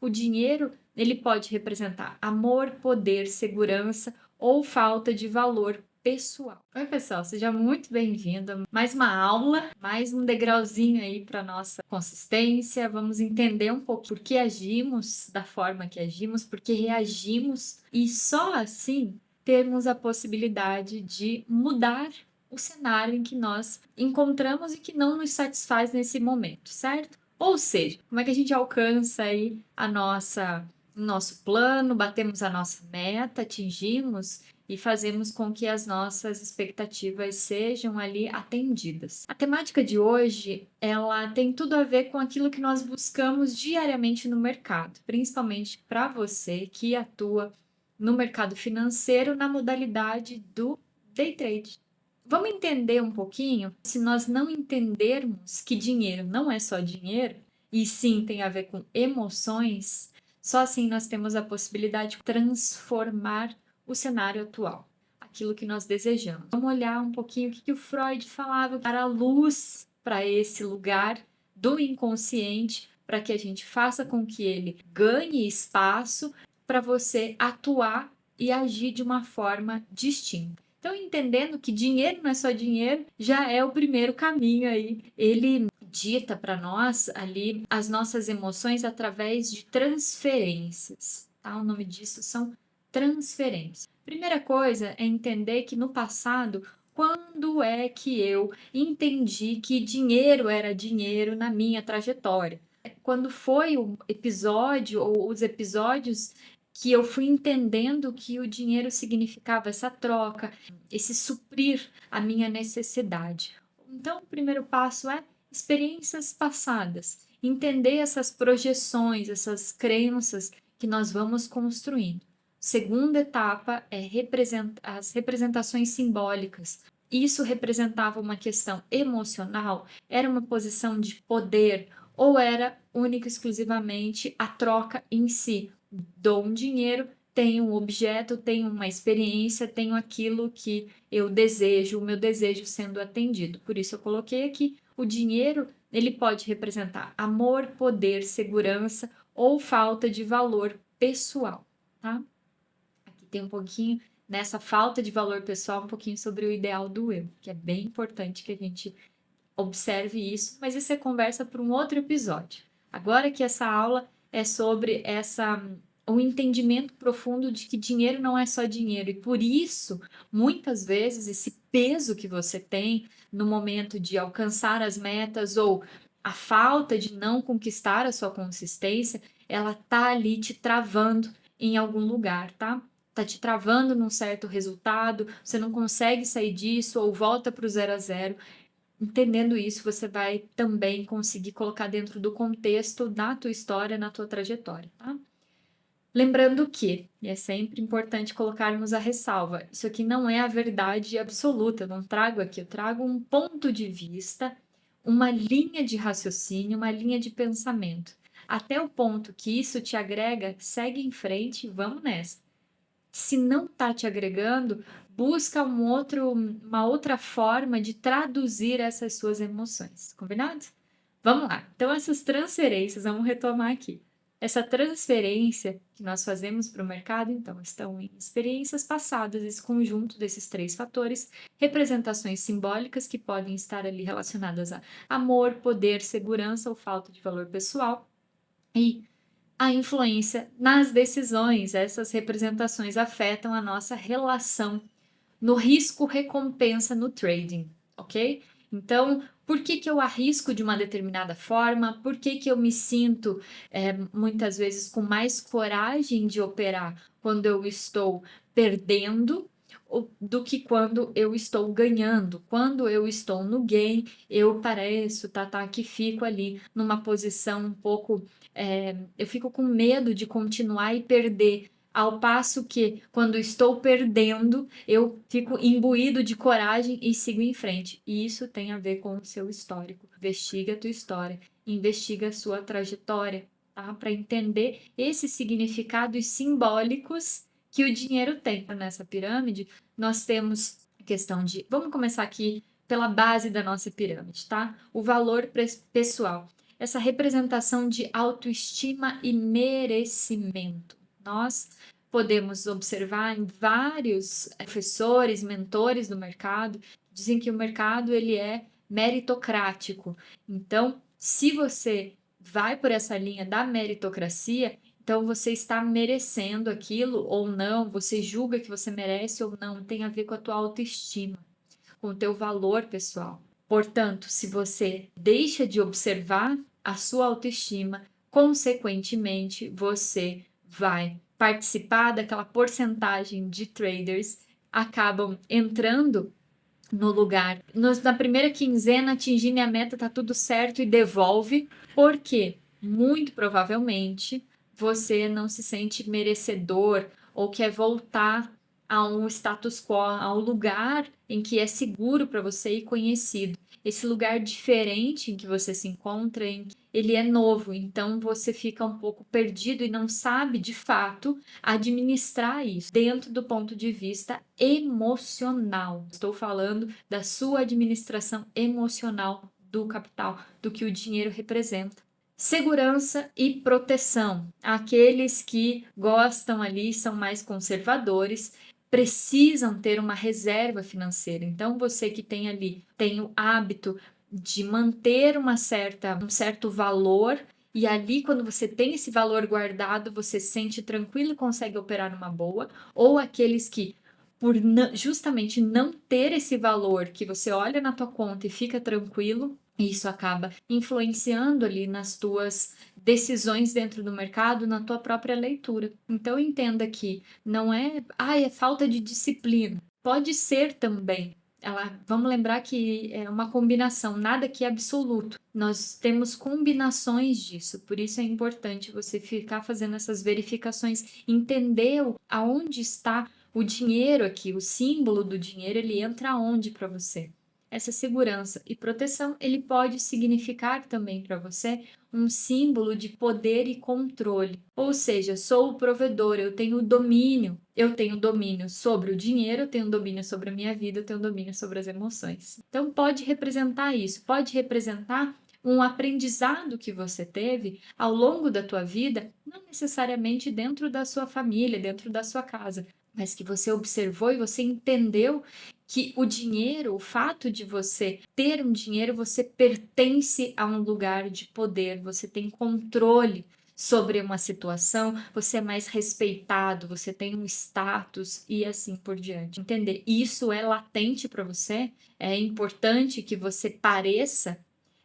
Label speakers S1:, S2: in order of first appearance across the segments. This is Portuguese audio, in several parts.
S1: O dinheiro, ele pode representar amor, poder, segurança ou falta de valor pessoal. Oi, pessoal, seja muito bem-vindo a mais uma aula, mais um degrauzinho aí para nossa consistência. Vamos entender um pouco por que agimos da forma que agimos, por que reagimos e só assim termos a possibilidade de mudar o cenário em que nós encontramos e que não nos satisfaz nesse momento, certo? Ou seja, como é que a gente alcança aí o nosso plano, batemos a nossa meta, atingimos e fazemos com que as nossas expectativas sejam ali atendidas. A temática de hoje, ela tem tudo a ver com aquilo que nós buscamos diariamente no mercado, principalmente para você que atua no mercado financeiro na modalidade do day trade. Vamos entender um pouquinho? Se nós não entendermos que dinheiro não é só dinheiro, e sim tem a ver com emoções, só assim nós temos a possibilidade de transformar o cenário atual, aquilo que nós desejamos. Vamos olhar um pouquinho o que o Freud falava, dar a luz para esse lugar do inconsciente, para que a gente faça com que ele ganhe espaço para você atuar e agir de uma forma distinta. Então, entendendo que dinheiro não é só dinheiro, já é o primeiro caminho aí. Ele dita para nós ali as nossas emoções através de transferências, tá? O nome disso são transferências. Primeira coisa é entender que no passado, quando é que eu entendi que dinheiro era dinheiro na minha trajetória? Quando foi o episódio ou os episódios que eu fui entendendo que o dinheiro significava essa troca, esse suprir a minha necessidade. Então, o primeiro passo é experiências passadas, entender essas projeções, essas crenças que nós vamos construindo. Segunda etapa é as representações simbólicas. Isso representava uma questão emocional, era uma posição de poder ou era única e exclusivamente a troca em si. Dou um dinheiro, tenho um objeto, tenho uma experiência, tenho aquilo que eu desejo, o meu desejo sendo atendido. Por isso eu coloquei aqui o dinheiro, ele pode representar amor, poder, segurança ou falta de valor pessoal, tá? Aqui tem um pouquinho nessa falta de valor pessoal, um pouquinho sobre o ideal do eu, que é bem importante que a gente observe isso, mas isso é conversa para um outro episódio. Agora que essa aula é sobre o entendimento profundo de que dinheiro não é só dinheiro e por isso, muitas vezes, esse peso que você tem no momento de alcançar as metas ou a falta de não conquistar a sua consistência, ela tá ali te travando em algum lugar, tá? Tá te travando num certo resultado, você não consegue sair disso ou volta para o 0 a 0. Entendendo isso, você vai também conseguir colocar dentro do contexto da tua história, na tua trajetória, tá? Lembrando que, e é sempre importante colocarmos a ressalva, isso aqui não é a verdade absoluta, eu não trago aqui, eu trago um ponto de vista, uma linha de raciocínio, uma linha de pensamento. Até o ponto que isso te agrega, segue em frente e vamos nessa. Se não está te agregando, busca uma outra forma de traduzir essas suas emoções, combinado? Vamos lá. Então, essas transferências, vamos retomar aqui. Essa transferência que nós fazemos para o mercado, então, estão em experiências passadas, esse conjunto desses três fatores, representações simbólicas que podem estar ali relacionadas a amor, poder, segurança ou falta de valor pessoal, e a influência nas decisões. Essas representações afetam a nossa relação no risco-recompensa no trading, ok? Então, por que que eu arrisco de uma determinada forma? Por que que eu me sinto muitas vezes com mais coragem de operar quando eu estou perdendo do que quando eu estou ganhando? Quando eu estou no gain, eu pareço, que fico ali numa posição um pouco, eu fico com medo de continuar e perder. Ao passo que, quando estou perdendo, eu fico imbuído de coragem e sigo em frente. E isso tem a ver com o seu histórico. Investiga a tua história, investiga a sua trajetória, tá? Para entender esses significados simbólicos que o dinheiro tem. Nessa pirâmide, nós temos a questão de... Vamos começar aqui pela base da nossa pirâmide, tá? O valor pessoal. essa representação de autoestima e merecimento. Nós podemos observar em vários professores, mentores do mercado, dizem que o mercado ele é meritocrático. Então, se você vai por essa linha da meritocracia, então você está merecendo aquilo ou não, você julga que você merece ou não, tem a ver com a tua autoestima, com o teu valor pessoal. Portanto, se você deixa de observar a sua autoestima, consequentemente, você vai participar daquela porcentagem de traders acabam entrando no lugar. Na primeira quinzena, atingir minha meta, tá tudo certo e devolve, porque muito provavelmente você não se sente merecedor ou quer voltar a um status quo, ao lugar em que é seguro para você e conhecido. Esse lugar diferente em que você se encontra, ele é novo, então você fica um pouco perdido e não sabe de fato administrar isso dentro do ponto de vista emocional. Estou falando da sua administração emocional do capital, do que o dinheiro representa. Segurança e proteção. Aqueles que gostam ali, são mais conservadores, precisam ter uma reserva financeira. Então, você que tem ali, tem o hábito de manter um certo valor, e ali, quando você tem esse valor guardado, você se sente tranquilo e consegue operar numa boa, ou aqueles que, por justamente não ter esse valor, que você olha na tua conta e fica tranquilo, e isso acaba influenciando ali nas tuas decisões dentro do mercado, na tua própria leitura. Então entenda que não é, é falta de disciplina. Pode ser também. Vamos lembrar que é uma combinação, nada aqui é absoluto. Nós temos combinações disso, por isso é importante você ficar fazendo essas verificações, entender aonde está o dinheiro aqui, o símbolo do dinheiro, ele entra aonde para você. Essa segurança e proteção, ele pode significar também para você um símbolo de poder e controle. Ou seja, sou o provedor, eu tenho domínio sobre o dinheiro, eu tenho domínio sobre a minha vida, eu tenho domínio sobre as emoções. Então pode representar isso, pode representar um aprendizado que você teve ao longo da tua vida, não necessariamente dentro da sua família, dentro da sua casa, mas que você observou e você entendeu que o dinheiro, o fato de você ter um dinheiro, você pertence a um lugar de poder, você tem controle sobre uma situação, você é mais respeitado, você tem um status e assim por diante. Entender? Isso é latente para você, é importante que você pareça,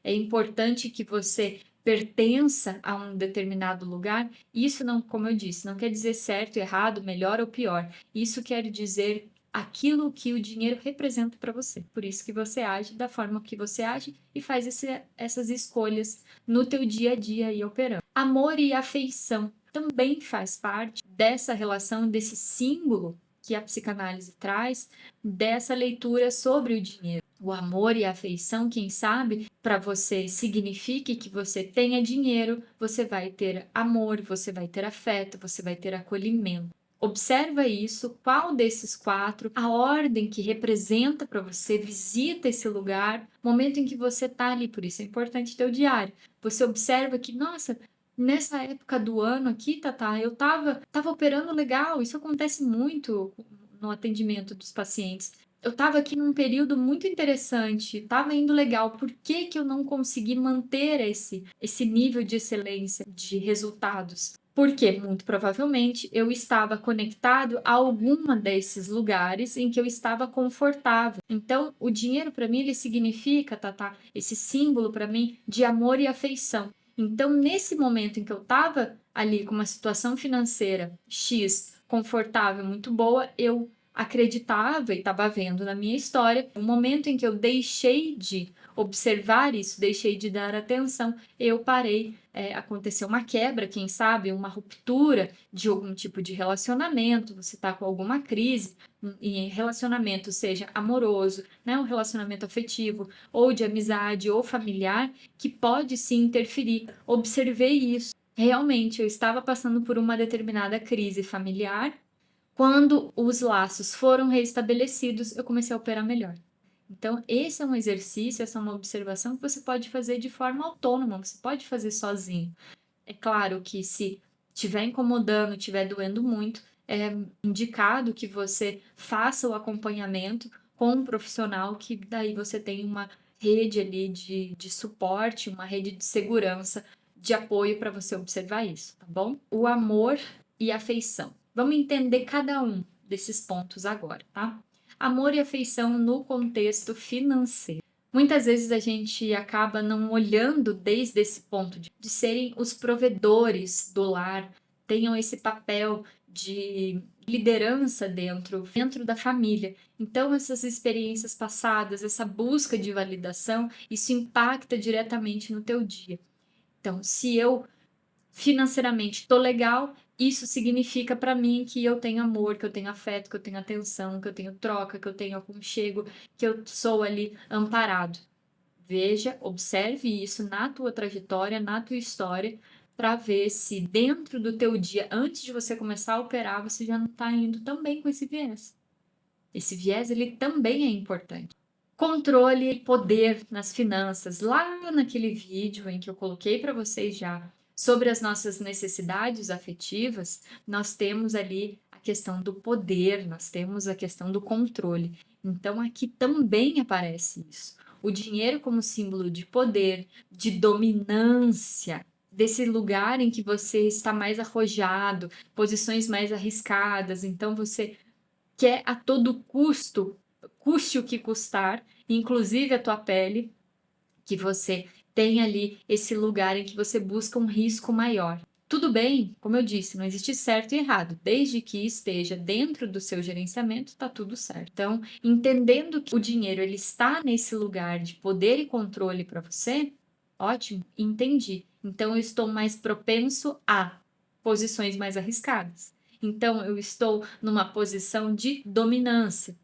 S1: é importante que você pertença a um determinado lugar. Isso não, como eu disse, não quer dizer certo, errado, melhor ou pior. Isso quer dizer aquilo que o dinheiro representa para você. Por isso que você age da forma que você age e faz essas escolhas no teu dia a dia aí operando. Amor e afeição também faz parte dessa relação, desse símbolo que a psicanálise traz, dessa leitura sobre o dinheiro. O amor e a afeição, quem sabe, para você signifique que você tenha dinheiro, você vai ter amor, você vai ter afeto, você vai ter acolhimento. Observa isso, qual desses quatro, a ordem que representa para você, visita esse lugar, momento em que você está ali, por isso é importante ter o diário. Você observa que, nossa, nessa época do ano aqui, Tatá, eu tava operando legal, isso acontece muito no atendimento dos pacientes. Eu estava aqui num período muito interessante, estava indo legal, por que que eu não consegui manter esse nível de excelência de resultados? Porque, muito provavelmente, eu estava conectado a alguma desses lugares em que eu estava confortável. Então, o dinheiro para mim, ele significa, esse símbolo para mim de amor e afeição. Então, nesse momento em que eu estava ali com uma situação financeira X, confortável, muito boa, eu acreditava e estava vendo na minha história, o momento em que eu deixei de observar isso, deixei de dar atenção, eu parei, aconteceu uma quebra, quem sabe, uma ruptura de algum tipo de relacionamento, você está com alguma crise em relacionamento, seja amoroso, né, um relacionamento afetivo, ou de amizade, ou familiar, que pode sim interferir. Observei isso. Realmente, eu estava passando por uma determinada crise familiar. Quando os laços foram restabelecidos, eu comecei a operar melhor. Então, esse é um exercício, essa é uma observação que você pode fazer de forma autônoma, você pode fazer sozinho. É claro que se estiver incomodando, estiver doendo muito, é indicado que você faça o acompanhamento com um profissional, que daí você tem uma rede ali de suporte, uma rede de segurança, de apoio para você observar isso, tá bom? O amor e afeição. Vamos entender cada um desses pontos agora, tá? Amor e afeição no contexto financeiro. Muitas vezes a gente acaba não olhando desde esse ponto de serem os provedores do lar, tenham esse papel de liderança dentro da família. Então, essas experiências passadas, essa busca de validação, isso impacta diretamente no teu dia. Então, se eu financeiramente estou legal, isso significa para mim que eu tenho amor, que eu tenho afeto, que eu tenho atenção, que eu tenho troca, que eu tenho aconchego, que eu sou ali amparado. Veja, observe isso na tua trajetória, na tua história, para ver se dentro do teu dia, antes de você começar a operar, você já não está indo também com esse viés. Esse viés, ele também é importante. Controle e poder nas finanças. Lá naquele vídeo em que eu coloquei para vocês já sobre as nossas necessidades afetivas, nós temos ali a questão do poder, nós temos a questão do controle. Então aqui também aparece isso. O dinheiro como símbolo de poder, de dominância, desse lugar em que você está mais arrojado, posições mais arriscadas, então você quer a todo custo, custe o que custar, inclusive a tua pele, que você tem ali esse lugar em que você busca um risco maior. Tudo bem, como eu disse, não existe certo e errado, desde que esteja dentro do seu gerenciamento, está tudo certo. Então, entendendo que o dinheiro ele está nesse lugar de poder e controle para você, ótimo, entendi. Então, eu estou mais propenso a posições mais arriscadas. Então, eu estou numa posição de dominância.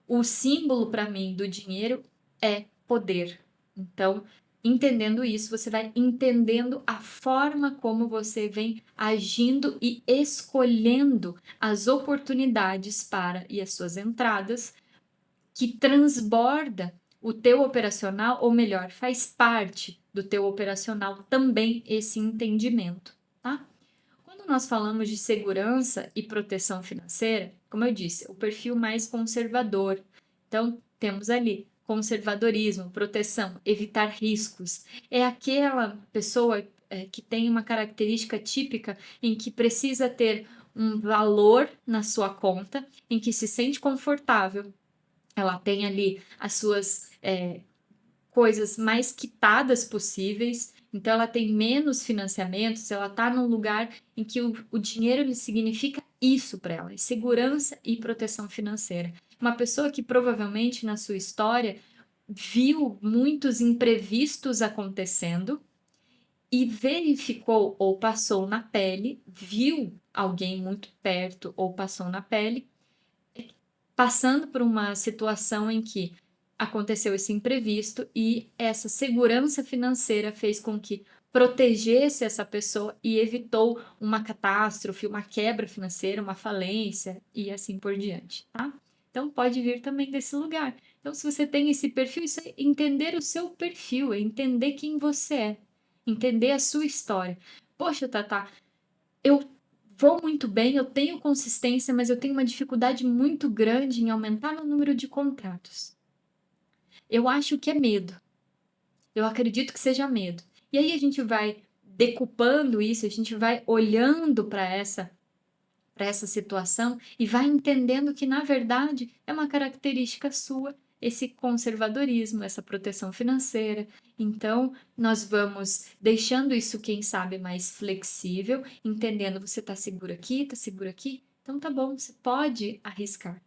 S1: O símbolo para mim do dinheiro é poder. Então, entendendo isso, você vai entendendo a forma como você vem agindo e escolhendo as oportunidades para e as suas entradas que transborda o teu operacional, ou melhor, faz parte do teu operacional também esse entendimento, tá? Quando nós falamos de segurança e proteção financeira, como eu disse, o perfil mais conservador. Então, temos ali conservadorismo, proteção, evitar riscos. É aquela pessoa que tem uma característica típica em que precisa ter um valor na sua conta, em que se sente confortável. Ela tem ali as suas coisas mais quitadas possíveis, então ela tem menos financiamentos, ela está num lugar em que o dinheiro ele significa isso para ela, segurança e proteção financeira. Uma pessoa que provavelmente na sua história viu muitos imprevistos acontecendo e verificou ou passou na pele, viu alguém muito perto ou passou na pele, passando por uma situação em que aconteceu esse imprevisto e essa segurança financeira fez com que protegesse essa pessoa e evitou uma catástrofe, uma quebra financeira, uma falência e assim por diante, tá? Então pode vir também desse lugar. Então, se você tem esse perfil, isso é entender o seu perfil, é entender quem você é, entender a sua história. Poxa, Tata, eu vou muito bem, eu tenho consistência, mas eu tenho uma dificuldade muito grande em aumentar meu número de contratos. Eu acho que é medo. Eu acredito que seja medo. E aí a gente vai decupando isso, a gente vai olhando para essa situação e vai entendendo que na verdade é uma característica sua esse conservadorismo, essa proteção financeira. Então, nós vamos deixando isso, quem sabe, mais flexível, entendendo você está seguro aqui, está seguro aqui. Então tá bom, você pode arriscar,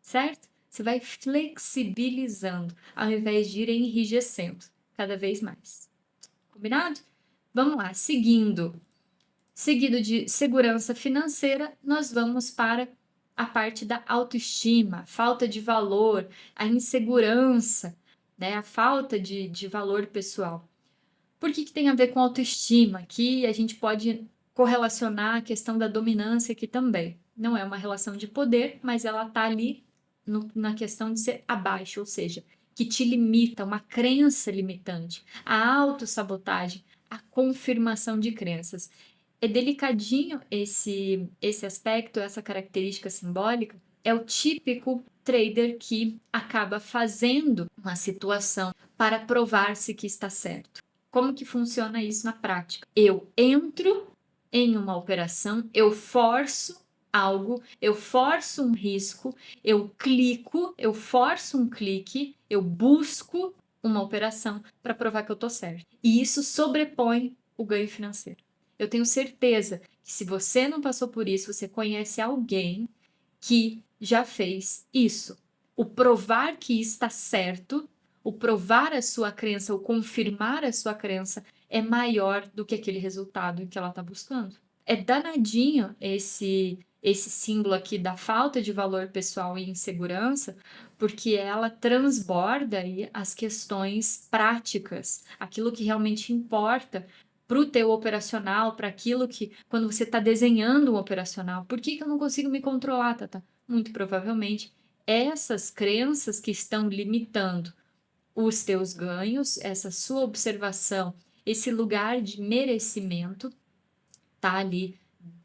S1: certo? Você vai flexibilizando, ao invés de ir enrijecendo cada vez mais. Combinado? Vamos lá, seguido de segurança financeira, nós vamos para a parte da autoestima, falta de valor, a insegurança, né? A falta de valor pessoal. Por que tem a ver com autoestima? Aqui a gente pode correlacionar a questão da dominância aqui também. Não é uma relação de poder, mas ela está ali na questão de ser abaixo, ou seja, que te limita, uma crença limitante, a autossabotagem, a confirmação de crenças. É delicadinho esse aspecto, essa característica simbólica. É o típico trader que acaba fazendo uma situação para provar-se que está certo. Como que funciona isso na prática? Eu entro em uma operação, eu forço algo, eu forço um risco, eu clico, eu forço um clique, eu busco uma operação para provar que eu estou certo. E isso sobrepõe o ganho financeiro. Eu tenho certeza que se você não passou por isso, você conhece alguém que já fez isso. O provar que está certo, o provar a sua crença, o confirmar a sua crença é maior do que aquele resultado que ela está buscando. É danadinho esse símbolo aqui da falta de valor pessoal e insegurança, porque ela transborda aí as questões práticas, aquilo que realmente importa para o teu operacional, para aquilo que, quando você está desenhando um operacional, por que eu não consigo me controlar, Tata? Muito provavelmente, essas crenças que estão limitando os teus ganhos, essa sua observação, esse lugar de merecimento, tá ali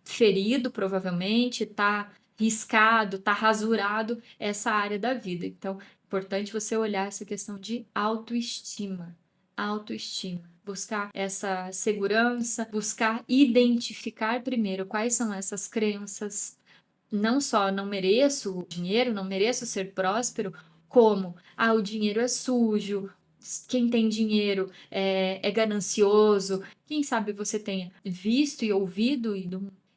S1: ferido, provavelmente, tá riscado, tá rasurado essa área da vida. Então, é importante você olhar essa questão de autoestima. Autoestima. Buscar essa segurança, buscar identificar primeiro quais são essas crenças. Não só não mereço dinheiro, não mereço ser próspero, como o dinheiro é sujo, quem tem dinheiro é ganancioso. Quem sabe você tenha visto e ouvido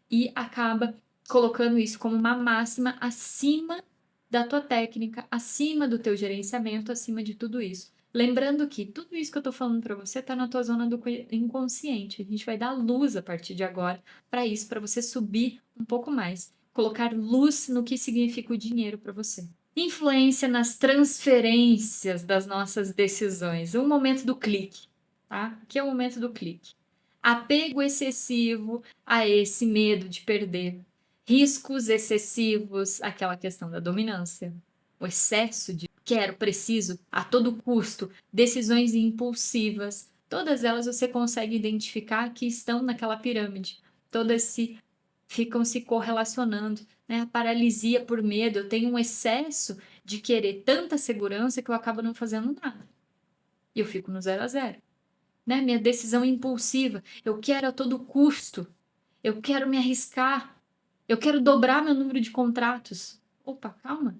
S1: e acaba colocando isso como uma máxima acima da tua técnica, acima do teu gerenciamento, acima de tudo isso. Lembrando que tudo isso que eu tô falando para você tá na tua zona do inconsciente. A gente vai dar luz a partir de agora para isso, para você subir um pouco mais, colocar luz no que significa o dinheiro para você. Influência nas transferências das nossas decisões. O momento do clique, tá? O que é o momento do clique? Apego excessivo a esse medo de perder. Riscos excessivos, aquela questão da dominância. O excesso de quero, preciso, a todo custo. Decisões impulsivas. Todas elas você consegue identificar que estão naquela pirâmide. Todas ficam se correlacionando, né? A paralisia por medo, eu tenho um excesso de querer tanta segurança que eu acabo não fazendo nada. E eu fico no 0 a 0. Né? Minha decisão impulsiva, eu quero a todo custo, eu quero me arriscar, eu quero dobrar meu número de contratos. Opa, calma.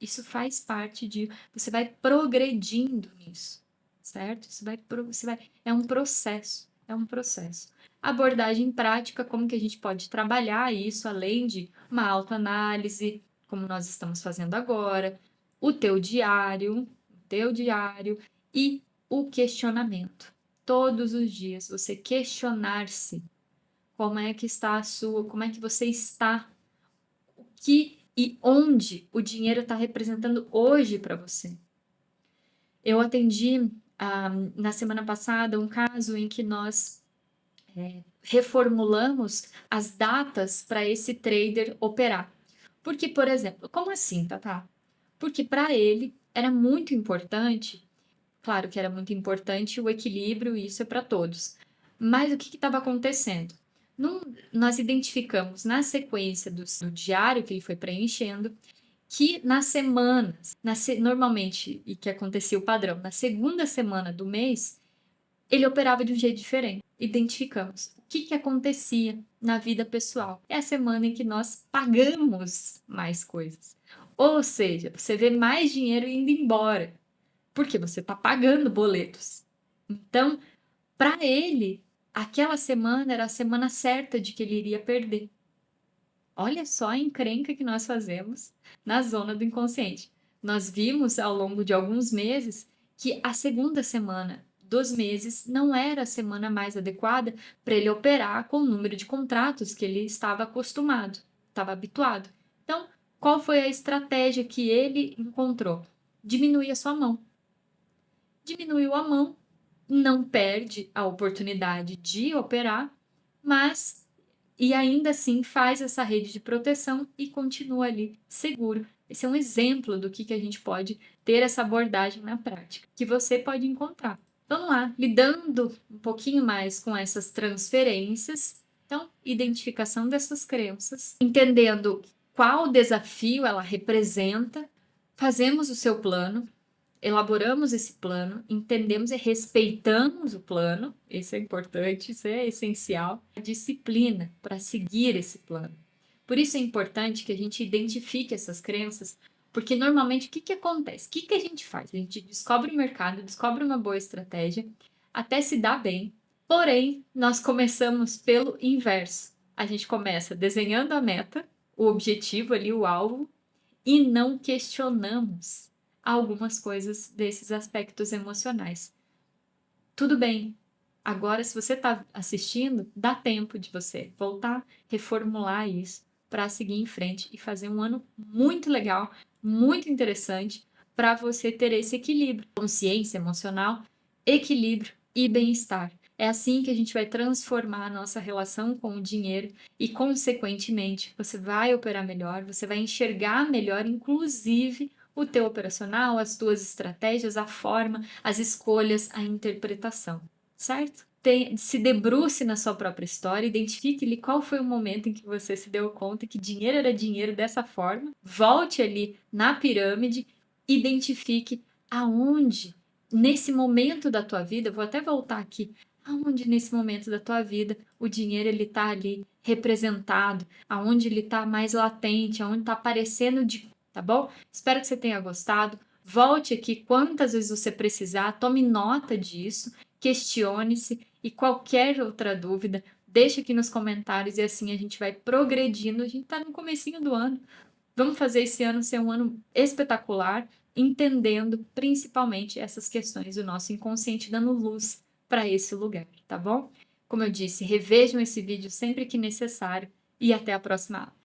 S1: Isso faz parte de... Você vai progredindo nisso, certo? É um processo, é um processo. Abordagem prática, como que a gente pode trabalhar isso, além de uma autoanálise, como nós estamos fazendo agora, o teu diário e o questionamento. Todos os dias, você questionar-se como é que está a sua, como é que você está, o que e onde o dinheiro está representando hoje para você. Eu atendi na semana passada um caso em que nós reformulamos as datas para esse trader operar. Porque, por exemplo, como assim, Tatá? Porque para ele era muito importante, claro que era muito importante o equilíbrio, e isso é para todos. Mas o que estava acontecendo? Nós identificamos na sequência do diário que ele foi preenchendo que nas semanas, normalmente, e que acontecia o padrão, na segunda semana do mês, ele operava de um jeito diferente. Identificamos o que acontecia na vida pessoal. É a semana em que nós pagamos mais coisas. Ou seja, você vê mais dinheiro indo embora, porque você está pagando boletos. Então, para ele, aquela semana era a semana certa de que ele iria perder. Olha só a encrenca que nós fazemos na zona do inconsciente. Nós vimos ao longo de alguns meses que a segunda semana dos meses não era a semana mais adequada para ele operar com o número de contratos que ele estava acostumado, estava habituado. Então, qual foi a estratégia que ele encontrou? Diminuir a sua mão. Diminuiu a mão, não perde a oportunidade de operar, mas e ainda assim faz essa rede de proteção e continua ali seguro Esse é um exemplo do que a gente pode ter essa abordagem na prática, que você pode encontrar. Vamos lá, lidando um pouquinho mais com essas transferências. Então, identificação dessas crenças, entendendo qual desafio ela representa, fazemos o seu plano, elaboramos esse plano, entendemos e respeitamos o plano, isso é importante, isso é essencial, a disciplina para seguir esse plano. Por isso é importante que a gente identifique essas crenças, porque normalmente o que acontece? O que a gente faz? A gente descobre o mercado, descobre uma boa estratégia, até se dá bem, porém, nós começamos pelo inverso. A gente começa desenhando a meta, o objetivo ali, o alvo, e não questionamos algumas coisas desses aspectos emocionais. Tudo bem. Agora, se você está assistindo, dá tempo de você voltar, reformular isso para seguir em frente e fazer um ano muito legal, muito interessante para você ter esse equilíbrio, consciência emocional, equilíbrio e bem-estar. É assim que a gente vai transformar a nossa relação com o dinheiro e, consequentemente, você vai operar melhor, você vai enxergar melhor, inclusive, o teu operacional, as tuas estratégias, a forma, as escolhas, a interpretação, certo? Se debruce na sua própria história, identifique ali qual foi o momento em que você se deu conta que dinheiro era dinheiro dessa forma, volte ali na pirâmide, identifique aonde, nesse momento da tua vida, vou até voltar aqui, aonde nesse momento da tua vida o dinheiro ele tá ali representado, aonde ele tá mais latente, aonde tá aparecendo tá bom? Espero que você tenha gostado. Volte aqui quantas vezes você precisar, tome nota disso, questione-se e qualquer outra dúvida, deixe aqui nos comentários e assim a gente vai progredindo. A gente está no comecinho do ano. Vamos fazer esse ano ser um ano espetacular, entendendo principalmente essas questões do nosso inconsciente, dando luz para esse lugar, tá bom? Como eu disse, revejam esse vídeo sempre que necessário e até a próxima aula.